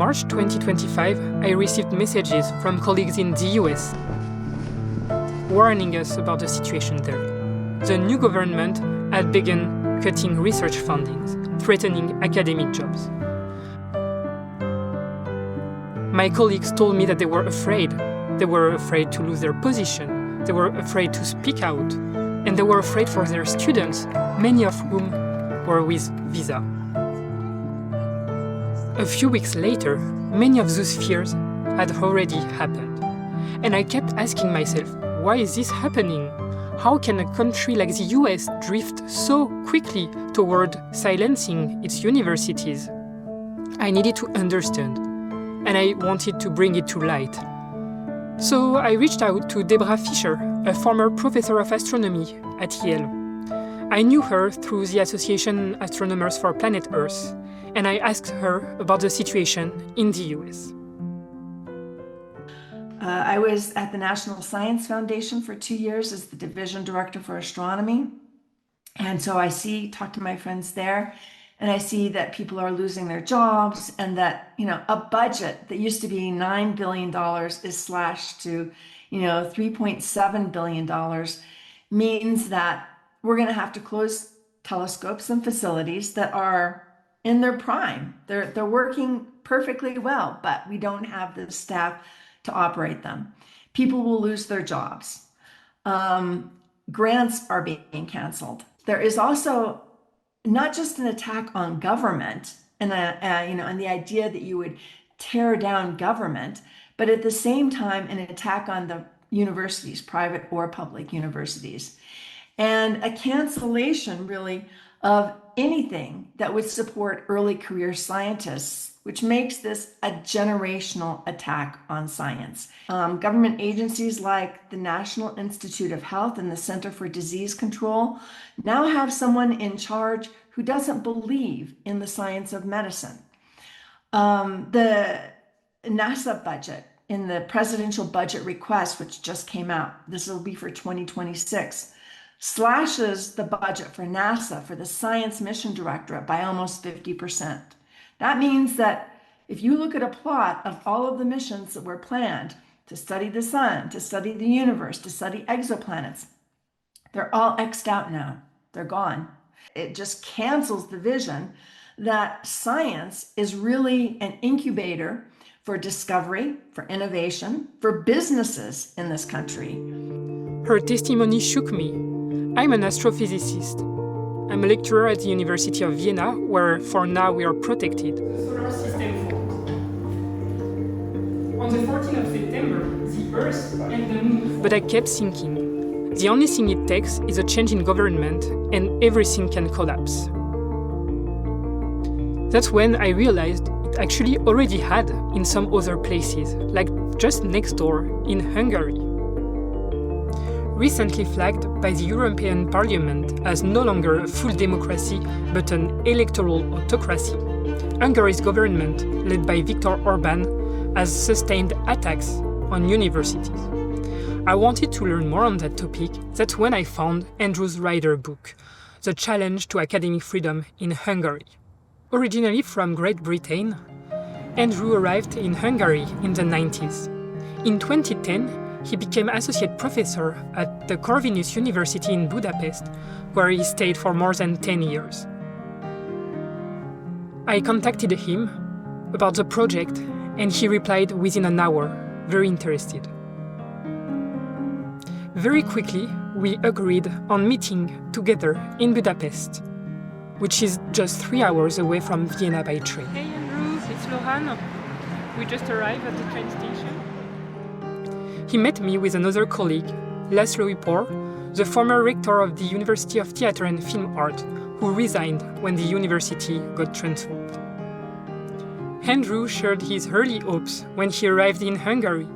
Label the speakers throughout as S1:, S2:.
S1: March 2025, I received messages from colleagues in the US warning us about the situation there. The new government had begun cutting research fundings, threatening academic jobs. My colleagues told me that they were afraid. They were afraid to lose their position. They were afraid to speak out. And they were afraid for their students, many of whom were with visa. A few weeks later, many of those fears had already happened. And I kept asking myself, why is this happening? How can a country like the US drift so quickly toward silencing its universities? I needed to understand, and I wanted to bring it to light. So I reached out to Deborah Fisher, a former professor of astronomy at Yale. I knew her through the Association Astronomers for Planet Earth, and I asked her about the situation in the US.
S2: I was at the National Science Foundation for 2 years as the division director for astronomy. And so I talk to my friends there, and I see that people are losing their jobs, and that, a budget that used to be $9 billion is slashed to, $3.7 billion, means that we're going to have to close telescopes and facilities that are in their prime. They're working perfectly well, but we don't have the staff to operate them. People will lose their jobs. Grants are being canceled. There is also not just an attack on government and the idea that you would tear down government, but at the same time an attack on the universities, private or public universities, and a cancellation really of anything that would support early career scientists, which makes this a generational attack on science. Government agencies like the National Institute of Health and the Center for Disease Control now have someone in charge who doesn't believe in the science of medicine. The NASA budget in the presidential budget request, which just came out, this will be for 2026, slashes the budget for NASA for the Science Mission Directorate by almost 50%. That means that if you look at a plot of all of the missions that were planned to study the sun, to study the universe, to study exoplanets, they're all X'd out now. They're gone. It just cancels the vision that science is really an incubator for discovery, for innovation, for businesses in this country.
S1: Her testimony shook me. I'm an astrophysicist. I'm a lecturer at the University of Vienna, where for now we are protected. The solar system falls. On the 14th of September, the Earth and the Moon fall. But I kept thinking, the only thing it takes is a change in government and everything can collapse. That's when I realized it actually already had in some other places, like just next door in Hungary. Recently flagged by the European Parliament as no longer a full democracy but an electoral autocracy, Hungary's government, led by Viktor Orbán, has sustained attacks on universities. I wanted to learn more on that topic. That's when I found Andrew's Ryder book, The Challenge to Academic Freedom in Hungary. Originally from Great Britain, Andrew arrived in Hungary in the 90s. In 2010, he became associate professor at the Corvinus University in Budapest, where he stayed for more than 10 years. I contacted him about the project, and he replied within an hour, very interested. Very quickly, we agreed on meeting together in Budapest, which is just 3 hours away from Vienna by train. Hey Andrew, it's Laurane. We just arrived at the train station. He met me with another colleague, László Ipor, the former rector of the University of Theatre and Film Art, who resigned when the university got transformed. Andrew shared his early hopes when he arrived in Hungary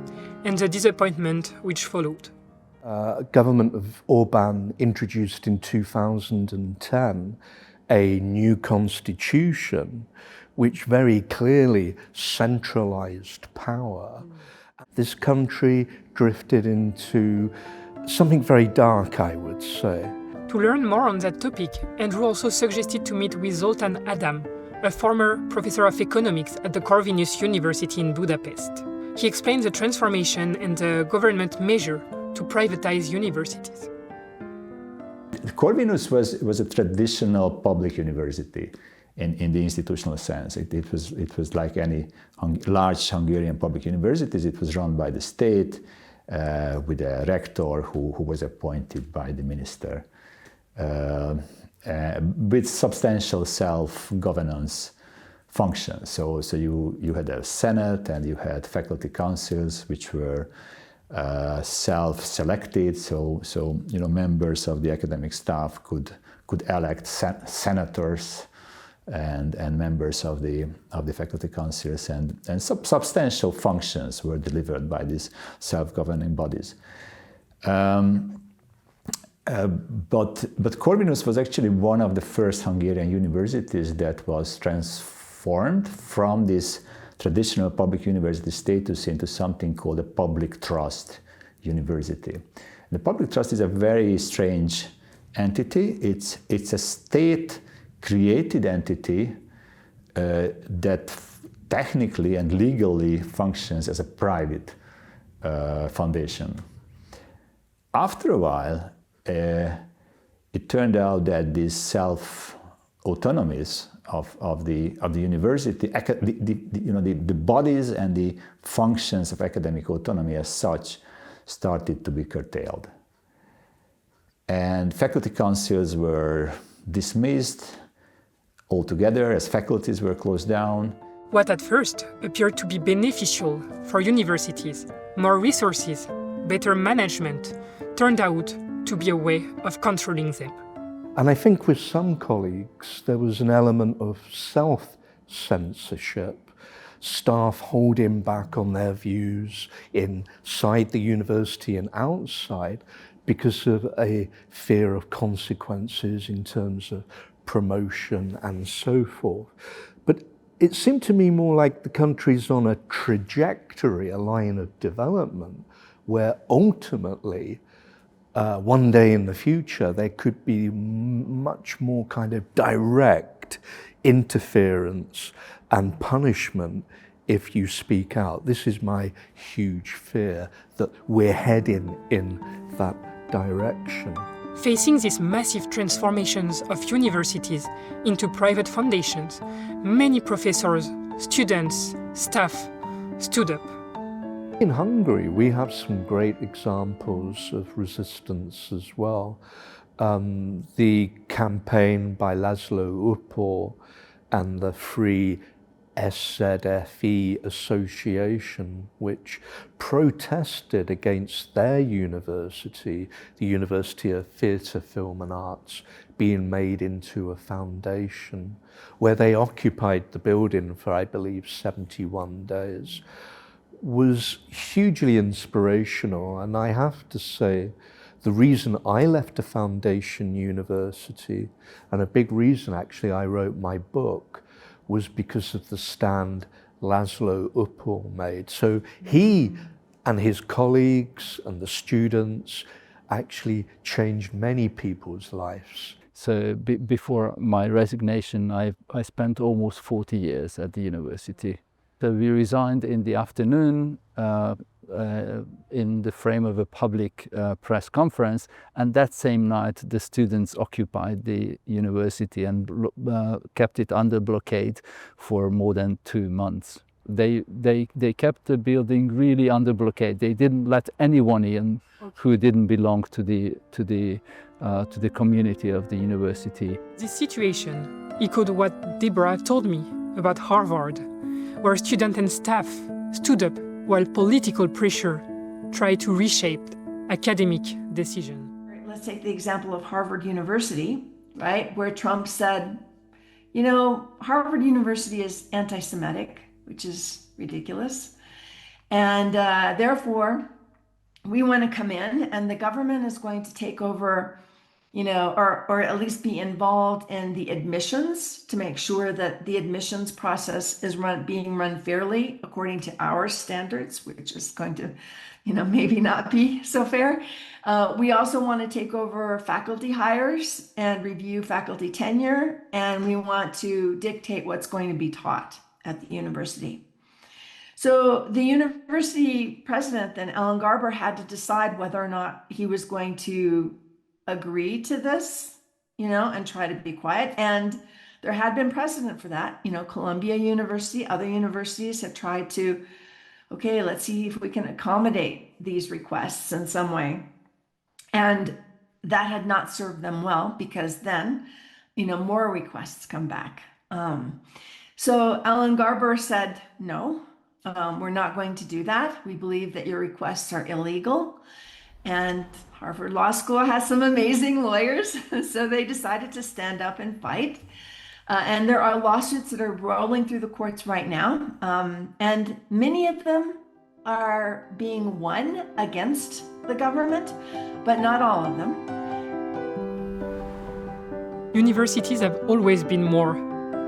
S1: and the disappointment which followed.
S3: Government of Orbán introduced in 2010 a new constitution which very clearly centralized power. This country drifted into something very dark, I would say.
S1: To learn more on that topic, Andrew also suggested to meet with Zoltán Adam, a former professor of economics at the Corvinus University in Budapest. He explains the transformation and the government measure to privatize universities.
S4: Corvinus was a traditional public university in the institutional sense. It was like any large Hungarian public universities. It was run by the state with a rector who was appointed by the minister with substantial self-governance functions. So you had a senate and you had faculty councils which were self-selected. So members of the academic staff could elect senators and members of the faculty councils, and substantial functions were delivered by these self-governing bodies. But Corvinus was actually one of the first Hungarian universities that was transformed from this traditional public university status into something called a public trust university. The public trust is a very strange entity. It's a state-created entity that technically and legally functions as a private foundation. After a while, it turned out that these self-autonomies of the university, the bodies and the functions of academic autonomy as such started to be curtailed. And faculty councils were dismissed altogether as faculties were closed down.
S1: What at first appeared to be beneficial for universities, more resources, better management, turned out to be a way of controlling them.
S3: And I think with some colleagues, there was an element of self-censorship, staff holding back on their views inside the university and outside because of a fear of consequences in terms of promotion and so forth. But it seemed to me more like the country's on a trajectory, a line of development, where ultimately one day in the future, there could be much more kind of direct interference and punishment if you speak out. This is my huge fear, that we're heading in that direction.
S1: Facing these massive transformations of universities into private foundations, many professors, students, staff stood up.
S3: In Hungary, we have some great examples of resistance as well. The campaign by Laszlo Upor and the Free SZFE Association, which protested against their university, the University of Theatre, Film and Arts, being made into a foundation, where they occupied the building for, I believe, 71 days. Was hugely inspirational, and I have to say the reason I left a foundation university, and a big reason actually I wrote my book, was because of the stand Laszlo Upor made. So he and his colleagues and the students actually changed many people's lives.
S5: So before my resignation, I spent almost 40 years at the university. So we resigned in the afternoon in the frame of a public press conference, and that same night the students occupied the university and kept it under blockade for more than 2 months. They kept the building really under blockade. They didn't let anyone in who didn't belong to the community of the university.
S1: This situation echoed what Deborah told me about Harvard, where students and staff stood up while political pressure tried to reshape academic decisions.
S2: Let's take the example of Harvard University, right, where Trump said, you know, Harvard University is anti-Semitic, which is ridiculous, and therefore we want to come in and the government is going to take over, you know, or at least be involved in the admissions to make sure that the admissions process is being run fairly according to our standards, which is going to, you know, maybe not be so fair. We also want to take over faculty hires and review faculty tenure, and we want to dictate what's going to be taught at the university. So the university president, then Ellen Garber, had to decide whether or not he was going to agree to this, and try to be quiet. And there had been precedent for that. Columbia University, other universities have tried to, okay, let's see if we can accommodate these requests in some way. And that had not served them well, because then, more requests come back. So Ellen Garber said, no, we're not going to do that. We believe that your requests are illegal. And Harvard Law School has some amazing lawyers, so they decided to stand up and fight. And there are lawsuits that are rolling through the courts right now. And many of them are being won against the government, but not all of them.
S1: Universities have always been more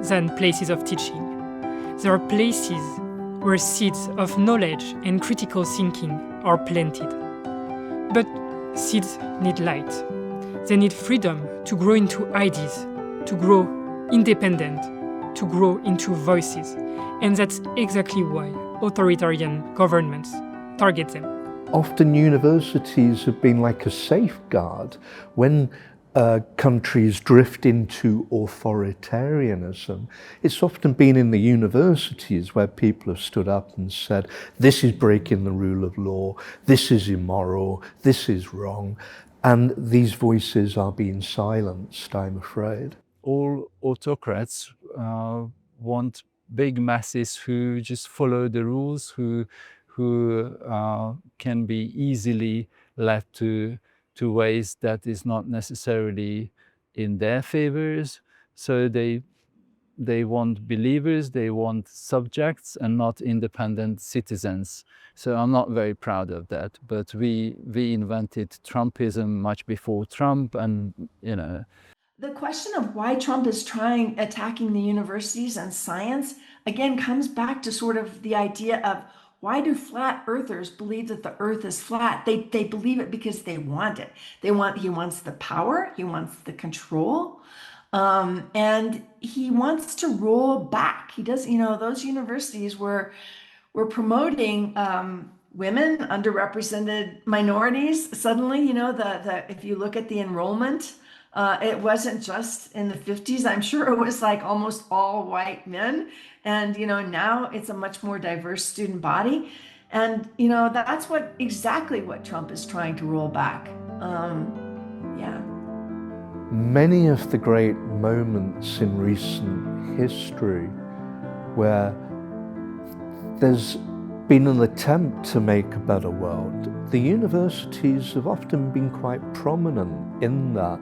S1: than places of teaching. There are places where seeds of knowledge and critical thinking are planted. But seeds need light. They need freedom to grow into ideas, to grow independent, to grow into voices. And that's exactly why authoritarian governments target them.
S3: Often universities have been like a safeguard when countries drift into authoritarianism. It's often been in the universities where people have stood up and said, this is breaking the rule of law, this is immoral, this is wrong. And these voices are being silenced, I'm afraid.
S5: All autocrats want big masses who just follow the rules, who can be easily led to ways that is not necessarily in their favors. So they want believers, they want subjects, and not independent citizens. So I'm not very proud of that. But we invented Trumpism much before Trump, and
S2: The question of why Trump is attacking the universities and science, again, comes back to sort of the idea of, why do flat earthers believe that the earth is flat? They believe it because they want it. He wants the power, he wants the control, and he wants to roll back. He does, those universities were promoting women, underrepresented minorities. Suddenly, if you look at the enrollment, it wasn't just in the 50s. I'm sure it was like almost all white men. And, now it's a much more diverse student body. And, that's exactly what Trump is trying to roll back. Yeah.
S3: Many of the great moments in recent history where there's been an attempt to make a better world, the universities have often been quite prominent in that.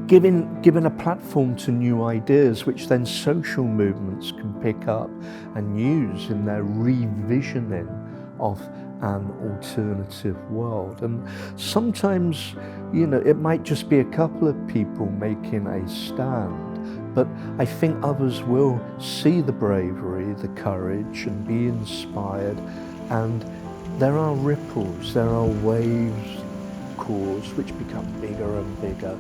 S3: Giving a platform to new ideas, which then social movements can pick up and use in their revisioning of an alternative world. And sometimes, it might just be a couple of people making a stand, but I think others will see the bravery, the courage, and be inspired. And there are ripples, there are waves caused which become bigger and bigger,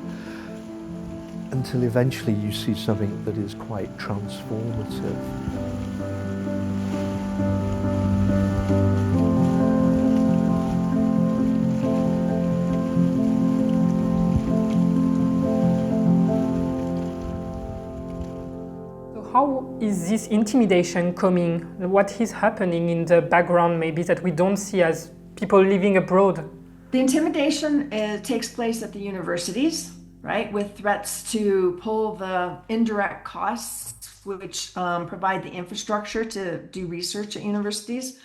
S3: until eventually you see something that is quite transformative.
S1: So how is this intimidation coming? What is happening in the background, maybe, that we don't see as people living abroad?
S2: The intimidation takes place at the universities, right, with threats to pull the indirect costs, which provide the infrastructure to do research at universities,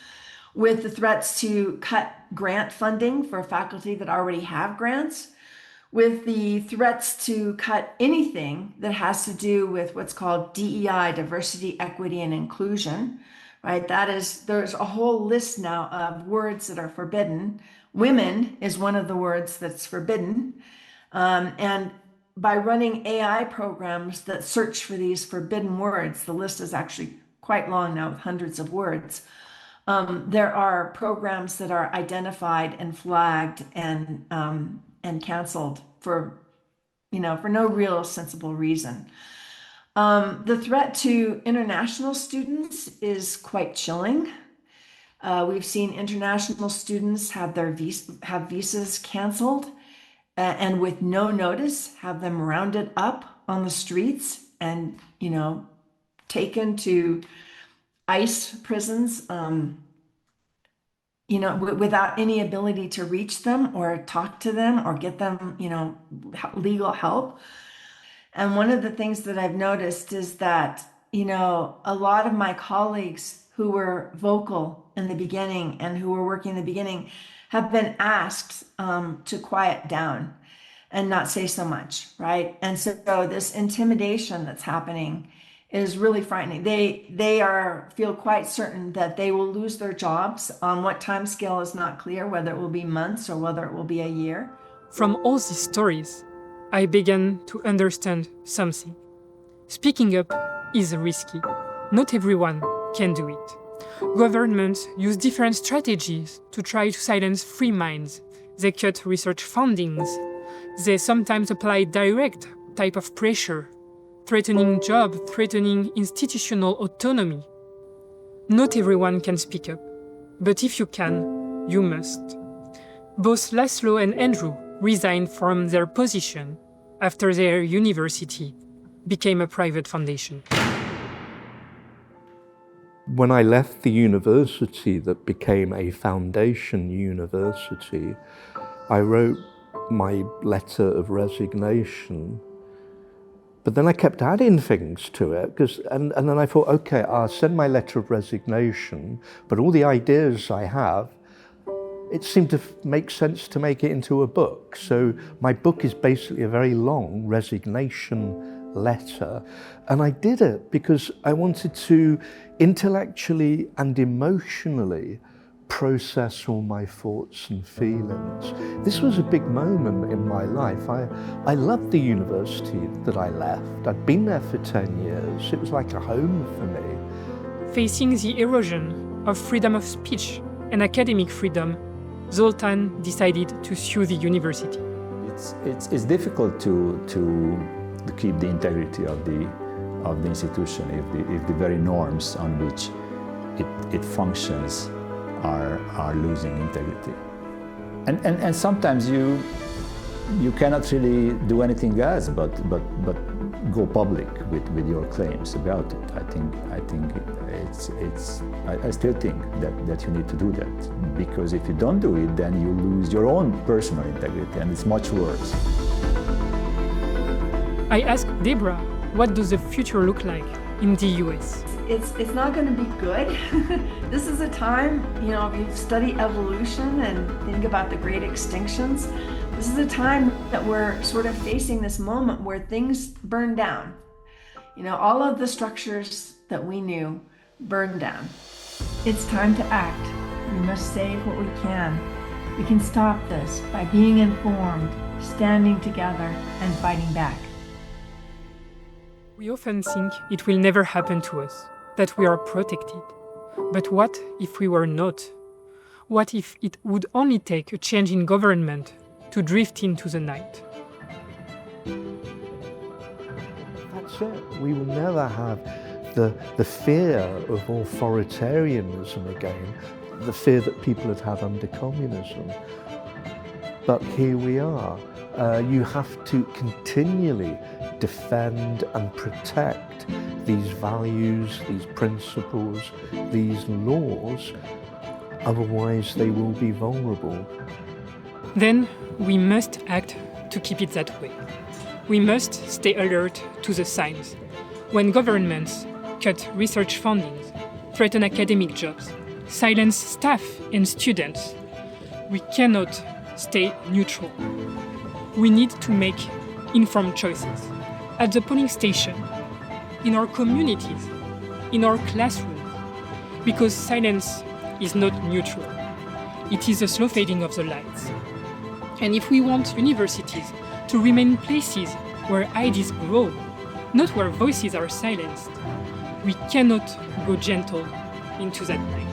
S2: with the threats to cut grant funding for faculty that already have grants, with the threats to cut anything that has to do with what's called DEI, diversity, equity, and inclusion, right? There's a whole list now of words that are forbidden. Women is one of the words that's forbidden. And by running AI programs that search for these forbidden words, the list is actually quite long now with hundreds of words. There are programs that are identified and flagged and canceled for no real sensible reason. The threat to international students is quite chilling. We've seen international students have their visas canceled and with no notice have them rounded up on the streets and taken to ICE prisons, without any ability to reach them or talk to them or get them, legal help. And one of the things that I've noticed is that, a lot of my colleagues who were vocal in the beginning and who were working in the beginning have been asked to quiet down and not say so much, right? And so this intimidation that's happening is really frightening. They feel quite certain that they will lose their jobs. On what time scale is not clear, whether it will be months or whether it will be a year.
S1: From all these stories, I began to understand something. Speaking up is risky. Not everyone can do it. Governments use different strategies to try to silence free minds. They cut research fundings. They sometimes apply direct type of pressure, threatening job, threatening institutional autonomy. Not everyone can speak up, but if you can, you must. Both Laszlo and Andrew resigned from their position after their university became a private foundation.
S3: When I left the university that became a foundation university, I wrote my letter of resignation. But then I kept adding things to it, and then I thought, okay, I'll send my letter of resignation, but all the ideas I have, it seemed to make sense to make it into a book. So my book is basically a very long resignation letter. And I did it because I wanted to intellectually and emotionally process all my thoughts and feelings. This was a big moment in my life. I loved the university that I left. I'd been there for 10 years. It was like a home for me.
S1: Facing the erosion of freedom of speech and academic freedom, Zoltán decided to sue the university.
S4: It's difficult to keep the integrity of the institution if the very norms on which it functions are losing integrity. And sometimes you cannot really do anything else but go public with your claims about it. I still think that you need to do that, because if you don't do it, then you lose your own personal integrity, and it's much worse.
S1: I asked Deborah, what does the future look like in the US?
S2: It's not going to be good. This is a time, if you study evolution and think about the great extinctions, this is a time that we're sort of facing this moment where things burn down. All of the structures that we knew burned down. It's time to act. We must save what we can. We can stop this by being informed, standing together, and fighting back.
S1: We often think it will never happen to us, that we are protected. But what if we were not? What if it would only take a change in government to drift into the night?
S3: That's it. We will never have the fear of authoritarianism again, the fear that people had had under communism. But here we are. You have to continually defend and protect these values, these principles, these laws, otherwise they will be vulnerable.
S1: Then we must act to keep it that way. We must stay alert to the signs. When governments cut research fundings, threaten academic jobs, silence staff and students, we cannot stay neutral. We need to make informed choices. At the polling station, in our communities, in our classrooms, because silence is not neutral. It is a slow fading of the lights. And if we want universities to remain places where ideas grow, not where voices are silenced, we cannot go gentle into that night.